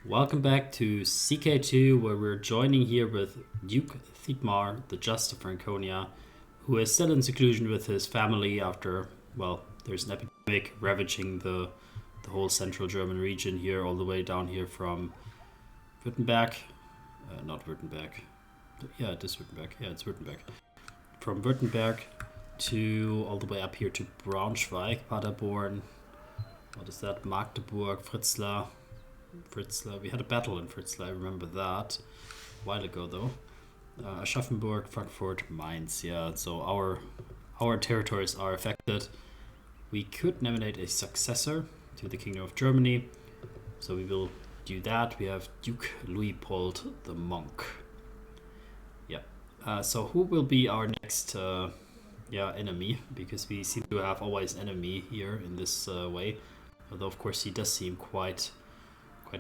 Welcome back to CK2, where we're joining here with Duke Thietmar, the Just of Franconia, who is still in seclusion with his family after, well, there's an epidemic ravaging the whole central German region here, all the way down here from Württemberg. Not Württemberg. Yeah, it is Württemberg. Yeah, it's Württemberg. From Württemberg to all the way up here to Braunschweig, Paderborn. What is that? Magdeburg, Fritzlar. We had a battle in Fritzlar, I remember that. A while ago, though. Aschaffenburg, Frankfurt, Mainz. Yeah, so our territories are affected. We could nominate a successor to the Kingdom of Germany. So we will do that. We have Duke Luitpold the Monk. Yeah. So who will be our next enemy? Because we seem to have always enemy here in this way. Although, of course, he does seem quite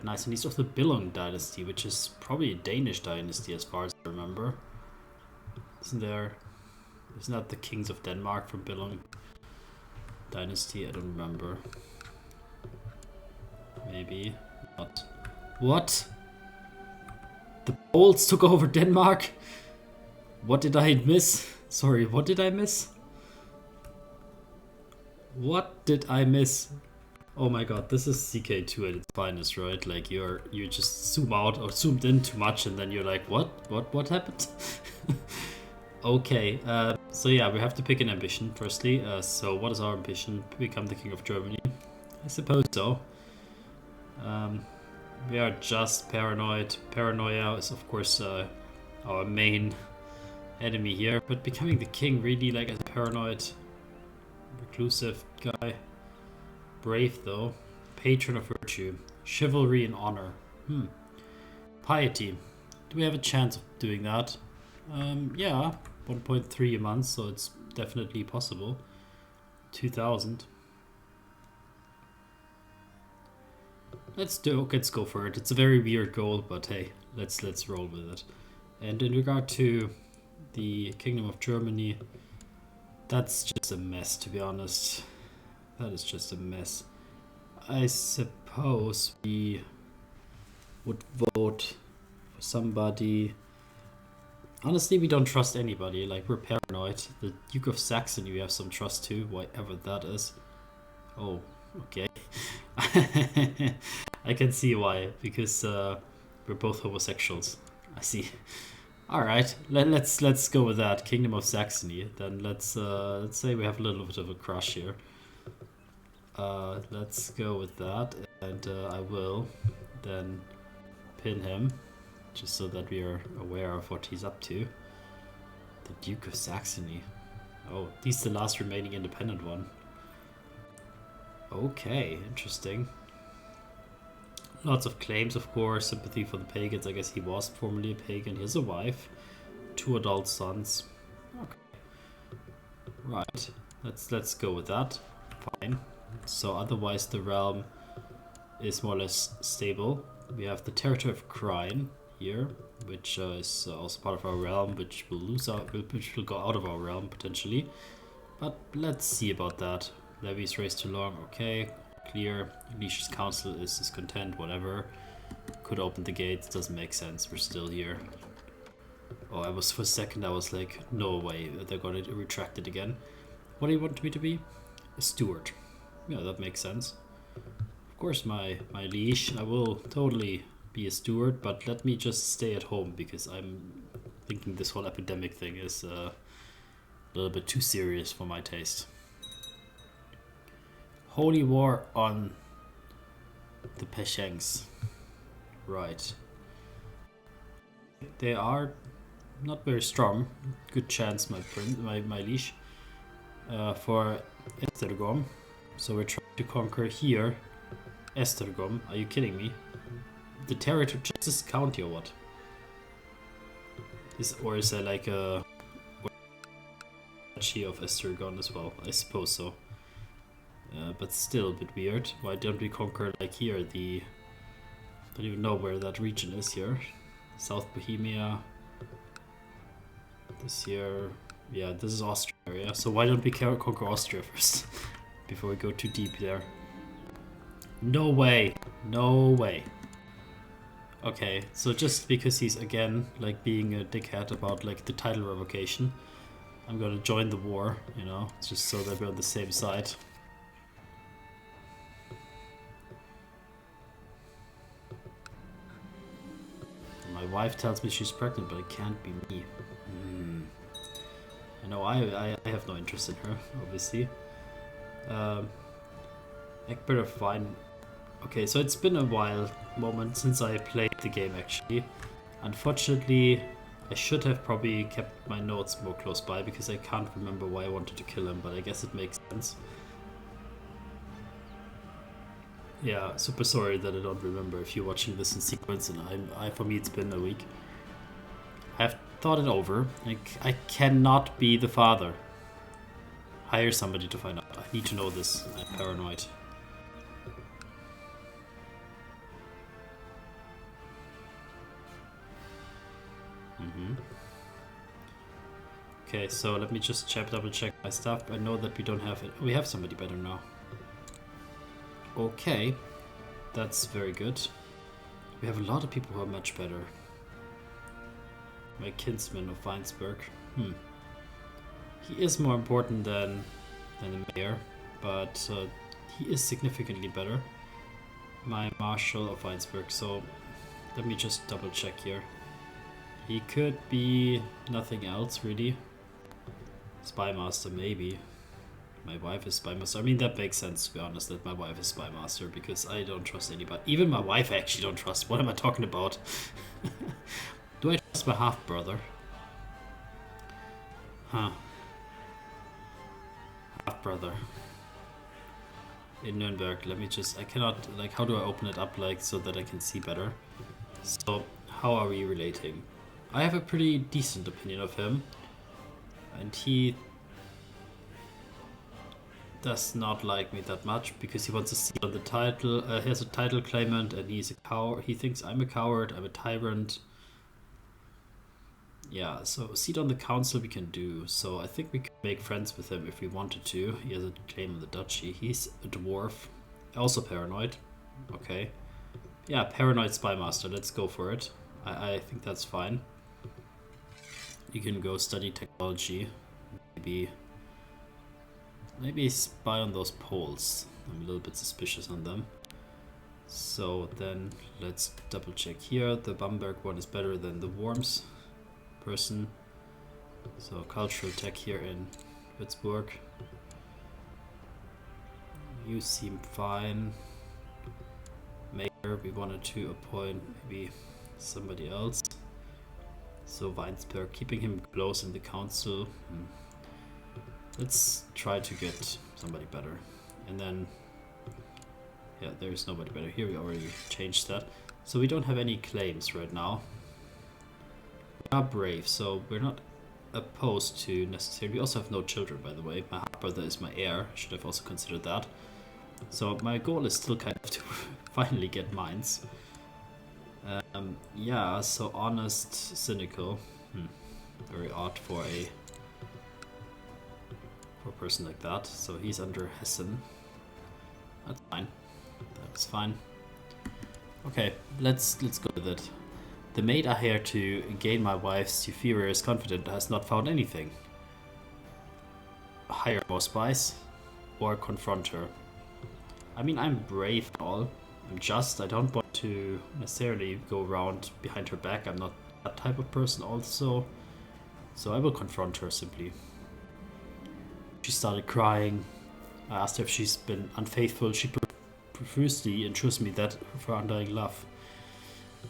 nice. And he's of the Billung dynasty, which is probably a Danish dynasty as far as I remember. Isn't that the kings of Denmark from Billung dynasty? I don't remember. Maybe not. What? The Poles took over Denmark? What did I miss? Sorry, what did I miss? What did I miss? Oh my god, this is CK2 at its finest, right? Like you just zoom out or zoomed in too much and then you're like, what happened? Okay, so yeah, we have to pick an ambition firstly. So what is our ambition? Become the King of Germany? I suppose so. We are just paranoid. Paranoia is of course our main enemy here, but becoming the king really, like, as a paranoid, reclusive guy. Brave though, patron of virtue, chivalry and honor. Piety. Do we have a chance of doing that? Yeah, 1.3 a month, so it's definitely possible. 2,000. Let's go for it. It's a very weird goal, but hey, let's roll with it. And in regard to the Kingdom of Germany, that's just a mess, to be honest. That is just a mess. I suppose we would vote for somebody. Honestly, we don't trust anybody. Like, we're paranoid. The Duke of Saxony we have some trust to, whatever that is. Oh, okay. I can see why, because we're both homosexuals. I see. All right, let's go with that. Kingdom of Saxony. Then let's say we have a little bit of a crush here. Let's go with that, and I will then pin him, just so that we are aware of what he's up to. The Duke of Saxony. Oh, he's the last remaining independent one. Okay, interesting. Lots of claims, of course. Sympathy for the pagans. I guess he was formerly a pagan. He has a wife, 2 adult sons. Okay, right. Let's go with that. Fine. So otherwise the realm is more or less stable. We have the territory of Krine here, which is also part of our realm, which will go out of our realm potentially. But let's see about that. Levies raised too long. Okay, clear. Leish's council is discontent. Whatever. Could open the gates. Doesn't make sense. We're still here. Oh, for a second I was like, no way, they're gonna retract it again. What do you want me to be? A steward. Yeah, that makes sense. Of course, my liege, I will totally be a steward, but let me just stay at home because I'm thinking this whole epidemic thing is a little bit too serious for my taste. Holy war on the Pechengs. Right. They are not very strong. Good chance, my liege, for Esztergom. So we're trying to conquer here. Esztergom. Are you kidding me? The territory, just this county or what? Is there like a duchy of Esztergom as well? I suppose so. But still a bit weird. Why don't we conquer like here? I don't even know where that region is here. South Bohemia. This here. Yeah, this is Austria area. So why don't we conquer Austria first? Before we go too deep there. No way. No way. Okay, so just because he's again like being a dickhead about like the title revocation, I'm gonna join the war, you know, just so that we're on the same side. My wife tells me she's pregnant, but it can't be me. I know I have no interest in her, obviously. Egbert of Vine. Okay, so it's been a while moment since I played the game actually. Unfortunately, I should have probably kept my notes more close by because I can't remember why I wanted to kill him, but I guess it makes sense. Yeah, super sorry that I don't remember if you're watching this in sequence, and for me it's been a week. I've thought it over. I cannot be the father. Hire somebody to find out. I need to know this. I'm paranoid. Okay, so let me just double check my stuff. I know that we don't have it. We have somebody better now. Okay, that's very good. We have a lot of people who are much better. My kinsman of Weinsberg. He is more important than the mayor, but he is significantly better. My marshal of Weinsberg. So let me just double check here. He could be nothing else really. Spymaster maybe. My wife is Spymaster. I mean, that makes sense, to be honest, that my wife is Spymaster, because I don't trust anybody. Even my wife I actually don't trust. What am I talking about? Do I trust my half-brother? Huh. Half-brother. In Nuremberg. Let me just... I cannot... Like, how do I open it up, like, so that I can see better? So, how are we relating? I have a pretty decent opinion of him. And he does not like me that much because he wants to seat on the title. He has a title claimant and he's a coward. He thinks I'm a coward, I'm a tyrant. Yeah, so seat on the council we can do. So I think we could make friends with him if we wanted to. He has a claim on the duchy. He's a dwarf. Also paranoid. Okay. Yeah, paranoid spymaster. Let's go for it. I think that's fine. You can go study technology. Maybe spy on those Poles. I'm a little bit suspicious on them. So then let's double check here. The Bamberg one is better than the Worms person. So cultural tech here in Würzburg. You seem fine. Mayor, we wanted to appoint maybe somebody else. So Weinsberg, keeping him close in the council. Let's try to get somebody better. And then, yeah, there's nobody better. Here we already changed that. So we don't have any claims right now. We are brave, so we're not opposed to necessarily. We also have no children, by the way. My half-brother is my heir. I should have also considered that. So my goal is still kind of to finally get mines. Yeah, so honest, cynical. Very odd for a person like that. So he's under Hessen. That's fine. That's fine. Okay, let's go with it. The maid I hired to gain my wife's superior's confidence has not found anything. Hire more spies or confront her. I mean, I'm brave and all. I'm just, I don't want to necessarily go around behind her back. I'm not that type of person also. So I will confront her simply. She started crying. I asked her if she's been unfaithful. She profusely assures me that of her undying love.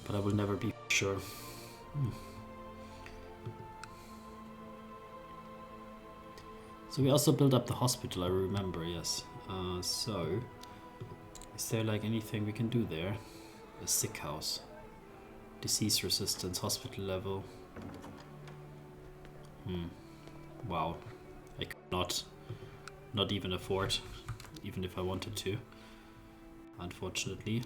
But I will never be sure. So we also built up the hospital, I remember, yes. So, is there like anything we can do there? A sick house. Disease resistance, hospital level. Wow. I could not even afford, even if I wanted to, unfortunately.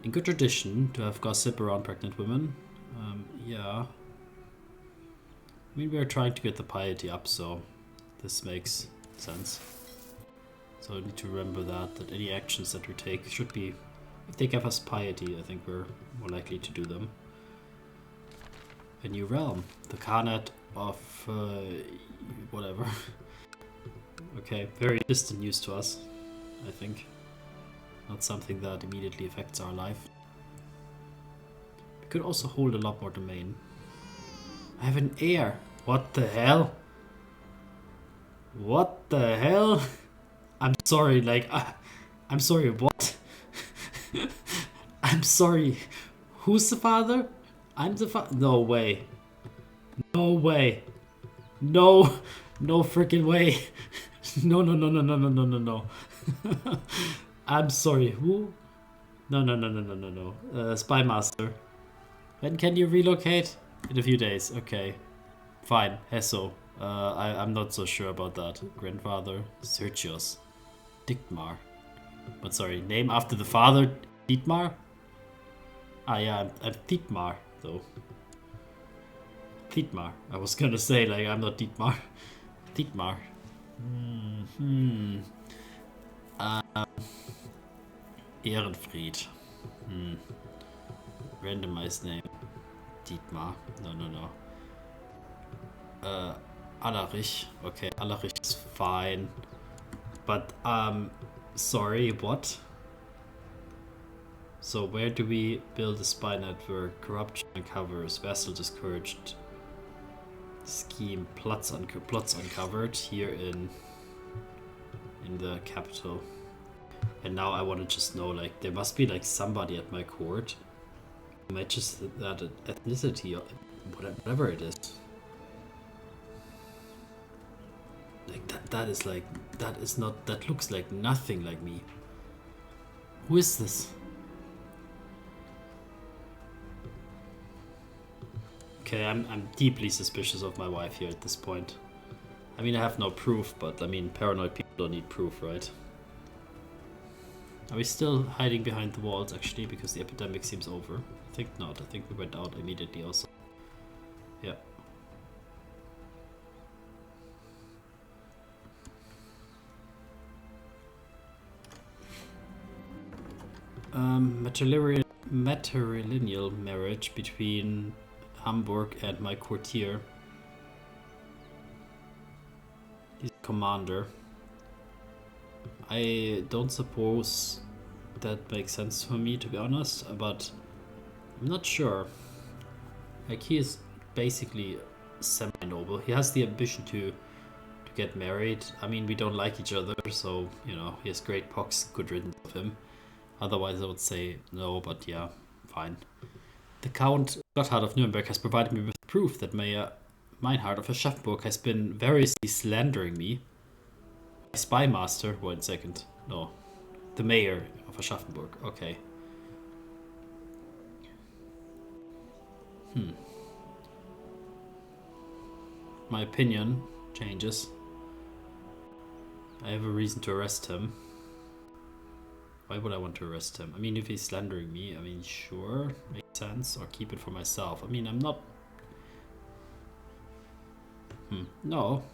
In good tradition to have gossip around pregnant women. Yeah. I mean, we're trying to get the piety up, so this makes sense. So So I need to remember that any actions that we take should be, if they give us piety, I think we're more likely to do them. A new realm, the Khanate of whatever. Okay, very distant news to us, I think. Not something that immediately affects our life. We could also hold a lot more domain. I have an heir. What the hell? What the hell? I'm sorry, like, I'm sorry, what? I'm sorry. Who's the father? I'm the father? No way. No way. No. No freaking way. No, no, no, no, no, no, no, no, no. I'm sorry, who? No, no, no, no, no, no, no. Spy Master. When can you relocate? In a few days, okay. Fine, Hesso. I'm not so sure about that. Grandfather, Sergius. Dietmar. But sorry, name after the father, Dietmar? Ah yeah, I'm Dietmar, though. Dietmar. I was gonna say, like, I'm not Dietmar. Dietmar. Ehrenfried. Randomized name. Dietmar. No, no, no. Alarich. Okay, Alarich is fine. But, sorry, what? So where do we build a spy network? Corruption uncovers, vassal discouraged. Scheme, plots uncovered here in the capital. And now I want to just know, like, there must be like somebody at my court who matches that ethnicity or whatever it is. Like that looks like nothing like me. Who is this? Okay, I'm deeply suspicious of my wife here at this point. I mean, I have no proof, but I mean, paranoid people don't need proof, right? Are we still hiding behind the walls, actually, because the epidemic seems over? I think not. I think we went out immediately also. Yeah. Matrilineal marriage between Hamburg and my courtier. He's a commander. I don't suppose that makes sense for me, to be honest, but I'm not sure. Like, he is basically semi-noble. He has the ambition to get married. I mean, we don't like each other, so, you know, he has great pox, good riddance of him. Otherwise, I would say no, but yeah, fine. The Count Gotthard of Nuremberg has provided me with proof that Mayor Meinhard of Aschaffenburg has been variously slandering me. My spy master, 1 second, no. The mayor of Aschaffenburg, okay. My opinion changes. I have a reason to arrest him. Why would I want to arrest him? I mean, if he's slandering me, I mean, sure, makes sense. Or keep it for myself. I mean, I'm not... No.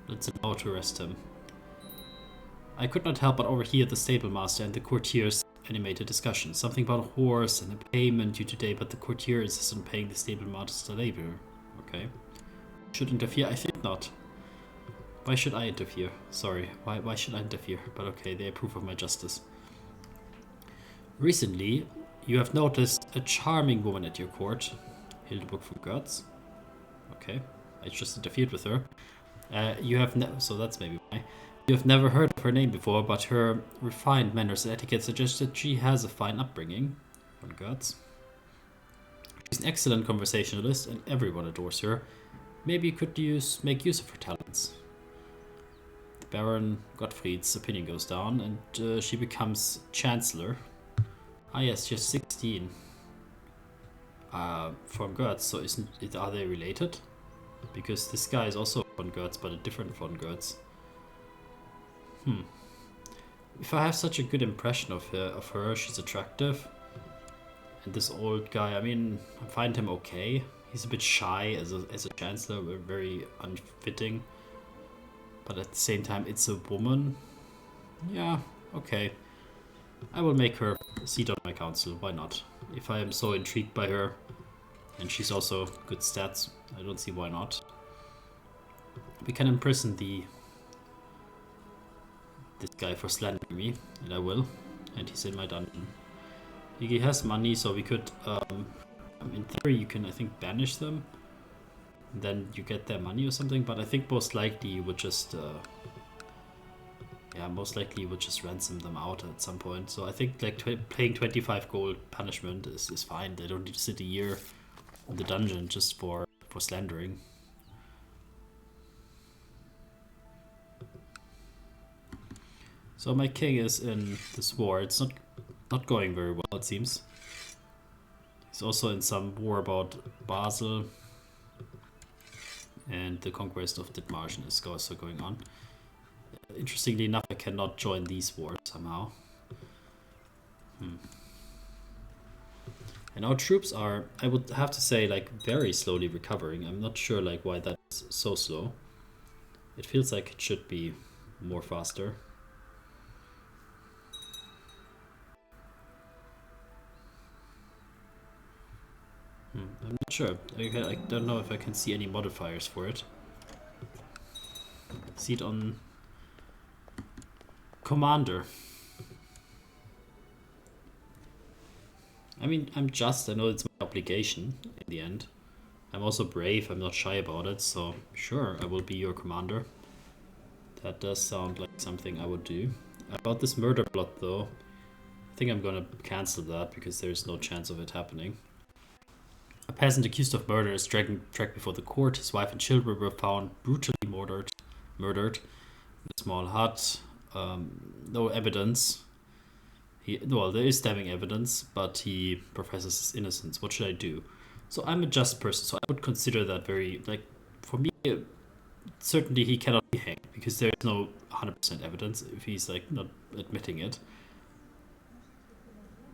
Let's allow to arrest him. I could not help but overhear the stable master and the courtier's animated discussion. Something about a horse and a payment due today, but the courtier insists on paying the stable master labor. Okay. Should interfere? I think not. Why should I interfere? Sorry, why should I interfere? But okay, they approve of my justice. Recently, you have noticed a charming woman at your court. Hildeburg von Götz. Okay, I just interfered with her. You have so that's maybe why. You have never heard of her name before, but her refined manners and etiquette suggest that she has a fine upbringing. Von Götz. She's an excellent conversationalist, and everyone adores her. Maybe you could make use of her talents. Baron Gottfried's opinion goes down, and she becomes Chancellor. Ah yes, she's 16. Von Götz, so are they related? Because this guy is also von Götz, but a different von Götz. If I have such a good impression of her, she's attractive. And this old guy, I mean, I find him okay. He's a bit shy as a chancellor, very unfitting. But at the same time, it's a woman. Yeah, okay. I will make her a seat on my council. Why not? If I am so intrigued by her, and she's also good stats, I don't see why not. We can imprison this guy for slandering me, and I will. And he's in my dungeon. He has money, so we could, in theory, you can, I think, banish them. Then you get their money or something, but I think most likely you would just, most likely you would just ransom them out at some point. So I think like paying 25 gold punishment is fine. They don't need to sit a year in the dungeon just for slandering. So my king is in this war. It's not going very well, it seems. He's also in some war about Basel. And the conquest of Dithmarschen is also going on. Interestingly enough, I cannot join these wars somehow. And our troops are, I would have to say, like very slowly recovering. I'm not sure like why that's so slow. It feels like it should be more faster. I'm not sure. I don't know if I can see any modifiers for it. See it on Commander. I mean, I know it's my obligation in the end. I'm also brave, I'm not shy about it, so sure, I will be your commander. That does sound like something I would do. About this murder plot though, I think I'm gonna cancel that because there's no chance of it happening. A peasant accused of murder is dragged before the court. His wife and children were found brutally murdered in a small hut. No evidence. There is damning evidence, but he professes his innocence. What should I do? So I'm a just person, so I would consider that very, like, for me, certainly he cannot be hanged because there is no 100% evidence if he's, like, not admitting it.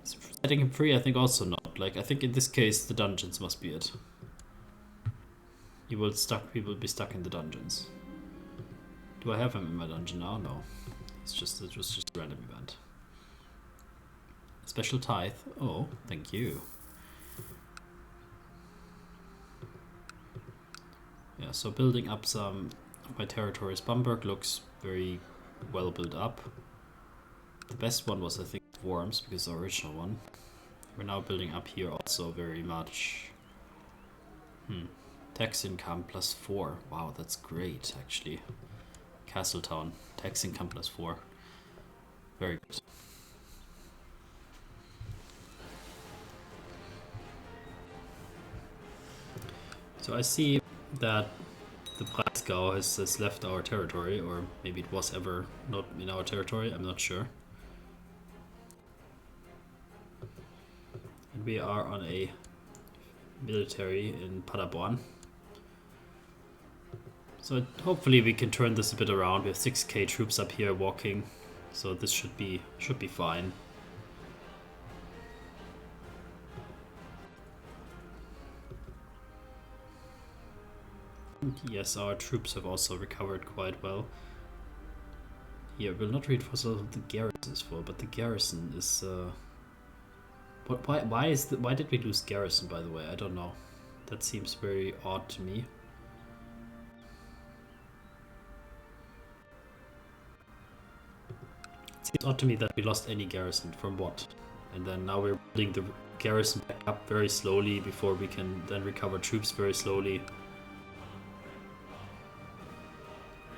Setting him free, I think also not. Like, I think in this case, the dungeons must be it. He will be stuck in the dungeons. Do I have him in my dungeon now? No. It was just a random event. Special tithe. Oh, thank you. Yeah, so building up some of my territories. Bamberg looks very well built up. The best one was, I think, Worms, because the original one. We're now building up here also very much. Tax income +4. Wow, that's great, actually. Castletown. Tax income +4. Very good. So I see that the Breisgau has left our territory, or maybe it was ever not in our territory, I'm not sure. And we are on a military in Paderborn. So hopefully we can turn this a bit around. We have 6k troops up here walking, so this should be fine. Yes, our troops have also recovered quite well. Here, we'll not read for what the garrison is for, but the garrison is. Why did we lose garrison? By the way, I don't know. That seems very odd to me. It seems odd to me that we lost any garrison. From what? And then now we're building the garrison back up very slowly before we can then recover troops very slowly.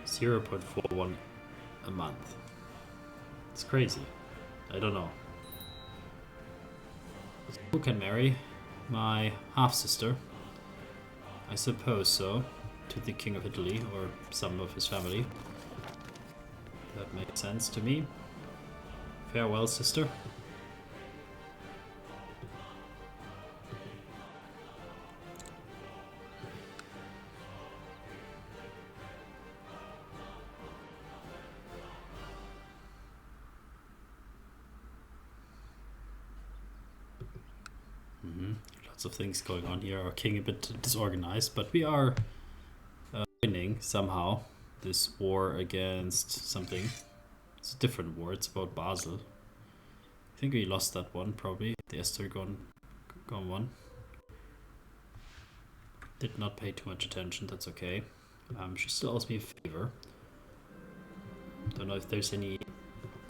0.41 a month. It's crazy. I don't know. Who can marry? My half-sister. I suppose so. To the King of Italy, or some of his family. That makes sense to me. Farewell, sister. Lots of things going on here. Our king a bit disorganized, but we are winning somehow. this war against something. It's a different war. It's about Basel. I think we lost that one probably. The Estergon one. Did not pay too much attention. That's okay. She still owes me a favor. Don't know if there's any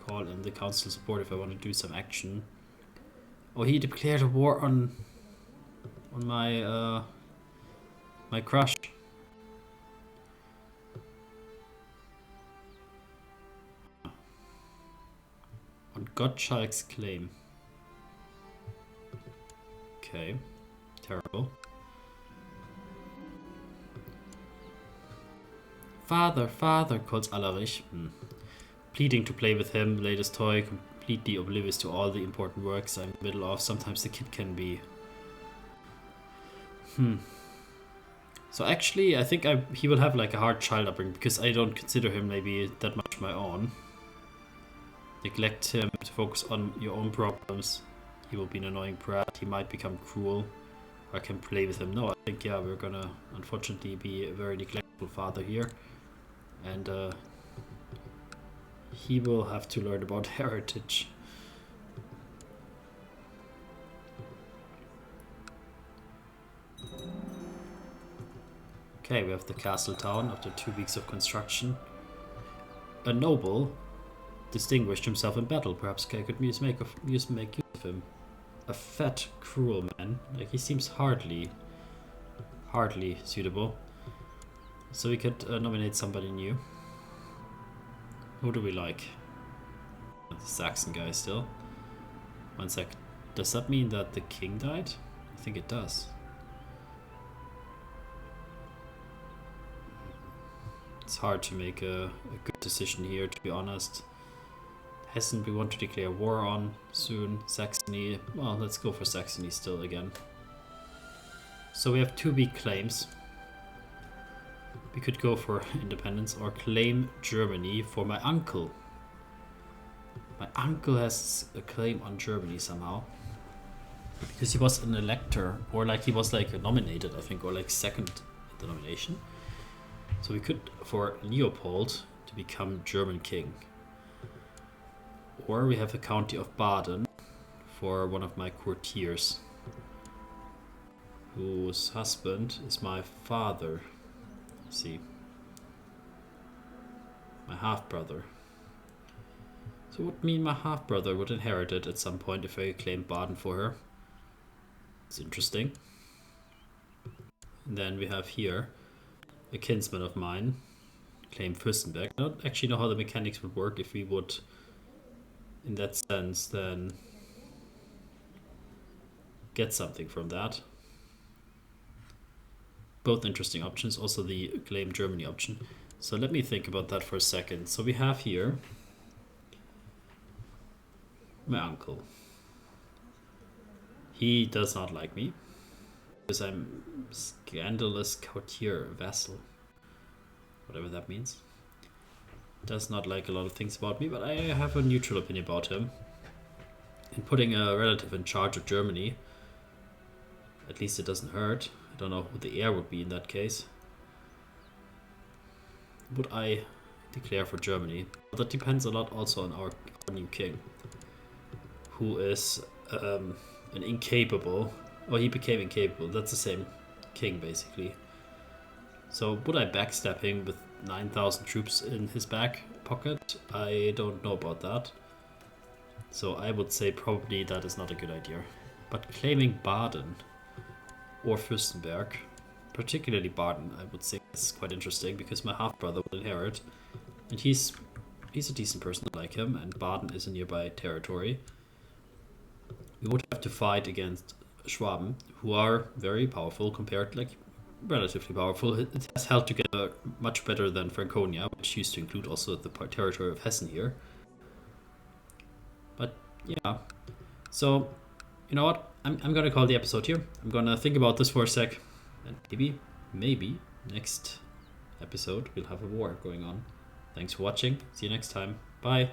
call in the council support if I want to do some action. Oh, he declared a war on my my crush. On Gottschalk's claim. Okay, terrible. Father, father, calls Alarich. Pleading to play with him, latest toy, completely oblivious to all the important works I'm in the middle of. Sometimes the kid can be... So actually, I think he will have like a hard child upbringing, because I don't consider him maybe that much my own. Neglect him to focus on your own problems. He will be an annoying brat. He might become cruel. I can play with him. No, I think, yeah, we're gonna unfortunately be a very neglectful father here. And he will have to learn about heritage. Okay, we have the castle town after 2 weeks of construction. A noble distinguished himself in battle. Perhaps I could make use of him. A fat, cruel man. Like, he seems hardly suitable. So we could nominate somebody new. Who do we like? The Saxon guy still. 1 sec. Does that mean that the king died? I think it does. It's hard to make a good decision here, to be honest. Hessen we want to declare war on soon. Saxony, well, let's go for Saxony still again. So we have 2 weak claims. We could go for independence or claim Germany for my uncle. My uncle has a claim on Germany somehow. Because he was an elector, or like he was like nominated, I think, or like second in the nomination. So we could, for Leopold to become German king. Or we have the county of Baden for one of my courtiers, whose husband is my father. Let's see. My half-brother. So would mean my half-brother would inherit it at some point if I claim Baden for her. It's interesting. And then we have here a kinsman of mine, claim Fürstenberg. I don't actually know how the mechanics would work if we would, in that sense, then get something from that. Both interesting options, also the claim Germany option. So let me think about that for a second. So we have here my uncle. He does not like me because I'm scandalous courtier vassal, whatever that means. Does not like a lot of things about me, but I have a neutral opinion about him. And putting a relative in charge of Germany, at least it doesn't hurt. I don't know who the heir would be in that case. Would I declare for Germany? Well, that depends a lot also on our new king, who is an incapable, or he became incapable. That's the same king basically. So would I backstab him with 9,000 troops in his back pocket? I don't know about that. So I would say probably that is not a good idea. But claiming Baden or Fürstenberg, particularly Baden, I would say is quite interesting because my half-brother will inherit. And he's a decent person, I like him, and Baden is a nearby territory. We would have to fight against Schwaben, who are very powerful compared, like, relatively powerful. It has held together much better than Franconia, which used to include also the territory of Hessen here. But yeah, so you know what? I'm gonna call the episode here. I'm gonna think about this for a sec, and maybe next episode we'll have a war going on. Thanks for watching. See you next time. Bye.